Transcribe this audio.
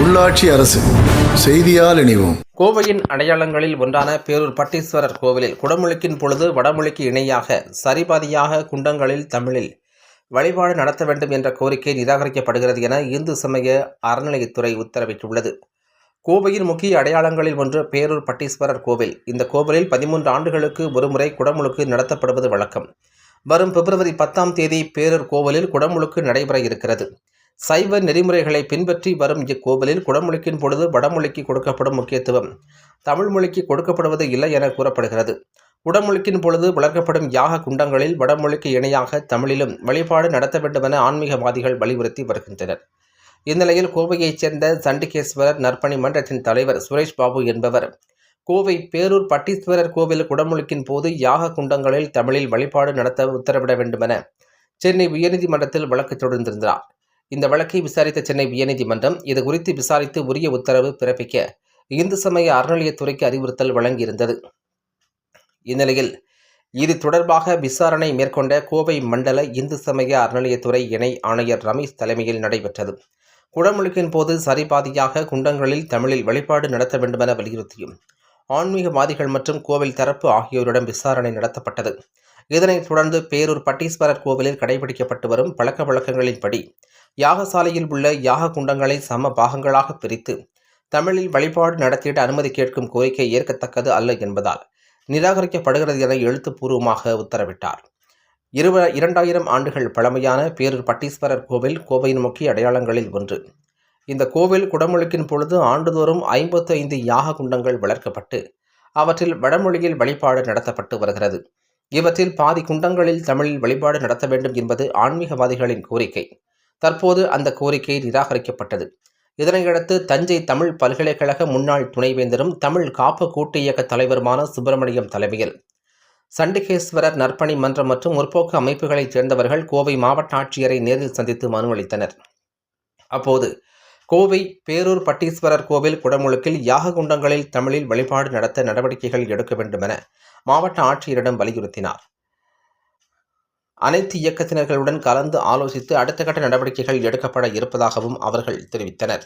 உள்ளாட்சி அரசு செய்தியால் இணைவோம். கோவையின் அடையாளங்களில் ஒன்றான பேரூர் பட்டீஸ்வரர் கோவிலில் குடமுழுக்கின் பொழுது வடமொழிக்கு இணையாக சரிபாதியாக குண்டங்களில் தமிழில் வழிபாடு நடத்த வேண்டும் என்ற கோரிக்கை நிராகரிக்கப்படுகிறது என இந்து சமய அறநிலையத்துறை உத்தரவிட்டுள்ளது. கோவையின் முக்கிய அடையாளங்களில் ஒன்று பேரூர் பட்டீஸ்வரர் கோவில். இந்த கோவிலில் 13 ஆண்டுகளுக்கு ஒருமுறை குடமுழுக்கு நடத்தப்படுவது வழக்கம். வரும் பிப்ரவரி 10ஆம் தேதி பேரூர் கோவிலில் குடமுழுக்கு நடைபெற இருக்கிறது. சைவ நெறிமுறைகளை பின்பற்றி வரும் இக்கோவிலில் குடமுழுக்கின் பொழுது வடமொழிக்கு கொடுக்கப்படும் முக்கியத்துவம் தமிழ் மொழிக்கு கொடுக்கப்படுவது இல்லை என கூறப்படுகிறது. குடமுழுக்கின் பொழுது வளர்க்கப்படும் யாக குண்டங்களில் வடமொழிக்கு இணையாக தமிழிலும் வழிபாடு நடத்த வேண்டுமென ஆன்மீகவாதிகள் வலியுறுத்தி வருகின்றனர். இந்நிலையில் கோவையைச் சேர்ந்த சண்டிகேஸ்வரர் நற்பணி மன்றத்தின் தலைவர் சுரேஷ் பாபு என்பவர் கோவை பேரூர் பட்டீஸ்வரர் கோவில் குடமுழுக்கின் போது யாக குண்டங்களில் தமிழில் வழிபாடு நடத்த உத்தரவிட வேண்டுமென சென்னை உயர்நீதிமன்றத்தில் வழக்கு தொடர்ந்திருந்தார். இந்த வழக்கை விசாரித்த சென்னை உயர்நீதிமன்றம் இதுகுறித்து விசாரித்து உரிய உத்தரவு பிறப்பிக்க இந்து சமய அறநிலையத்துறைக்கு அறிவுறுத்தல் வழங்கியிருந்தது. இந்நிலையில் இது தொடர்பாக விசாரணை மேற்கொண்ட கோவை மண்டல இந்து சமய அறநிலையத்துறை இணை ஆணையர் ரமேஷ் தலைமையில் நடைபெற்றது. குடமுழுக்கின் போது சரிபாதியாக குண்டங்களில் தமிழில் வழிபாடு நடத்த வேண்டுமென வலியுறுத்தியும் ஆன்மீகவாதிகள் மற்றும் கோவில் தரப்பு ஆகியோரிடம் விசாரணை நடத்தப்பட்டது. இதனைத் தொடர்ந்து பேரூர் பட்டீஸ்வரர் கோவிலில் கடைபிடிக்கப்பட்டு வரும் பழக்க வழக்கங்களின்படி யாகசாலையில் உள்ள யாக குண்டங்களை சம பாகங்களாக பிரித்து தமிழில் வழிபாடு நடத்திட அனுமதி கேட்கும் கோரிக்கை ஏற்கத்தக்கது அல்ல என்பதால் நிராகரிக்கப்படுகிறது என எழுத்துப்பூர்வமாக உத்தரவிட்டார். 2000 ஆண்டுகள் பழமையான பேரூர் பட்டீஸ்வரர் கோவில் கோவையின் முக்கிய அடையாளங்களில் ஒன்று. இந்த கோவில் குடமுழுக்கின் பொழுது ஆண்டுதோறும் 55 யாக குண்டங்கள் வளர்க்கப்பட்டு அவற்றில் வடமொழியில் வழிபாடு நடத்தப்பட்டு வருகிறது. இவற்றில் பாதி குண்டங்களில் தமிழில் வழிபாடு நடத்த வேண்டும் என்பது ஆன்மீகவாதிகளின் கோரிக்கை. தற்போது அந்த கோரிக்கை நிராகரிக்கப்பட்டது. இதனையடுத்து தஞ்சை தமிழ் பல்கலைக்கழக முன்னாள் துணைவேந்தரும் தமிழ் காப்பு கூட்டு இயக்க தலைவருமான சுப்பிரமணியம் தலைமையில் சண்டிகேஸ்வரர் நற்பணி மன்றம் மற்றும் முற்போக்கு அமைப்புகளைச் சேர்ந்தவர்கள் கோவை மாவட்ட ஆட்சியரை நேரில் சந்தித்து மனு அளித்தனர். அப்போது கோவை பேரூர் பட்டீஸ்வரர் கோவில் குடமுழுக்கில் யாக குண்டங்களில் தமிழில் வழிபாடு நடத்த நடவடிக்கைகள் எடுக்க வேண்டும் என மாவட்ட ஆட்சியரிடம் வலியுறுத்தினார். அனைத்து இயக்கத்தினர்களுடன் கலந்து ஆலோசித்து அடுத்த கட்ட நடவடிக்கைகள் எடுக்கப்பட இருப்பதாகவும் அவர்கள் தெரிவித்தனர்.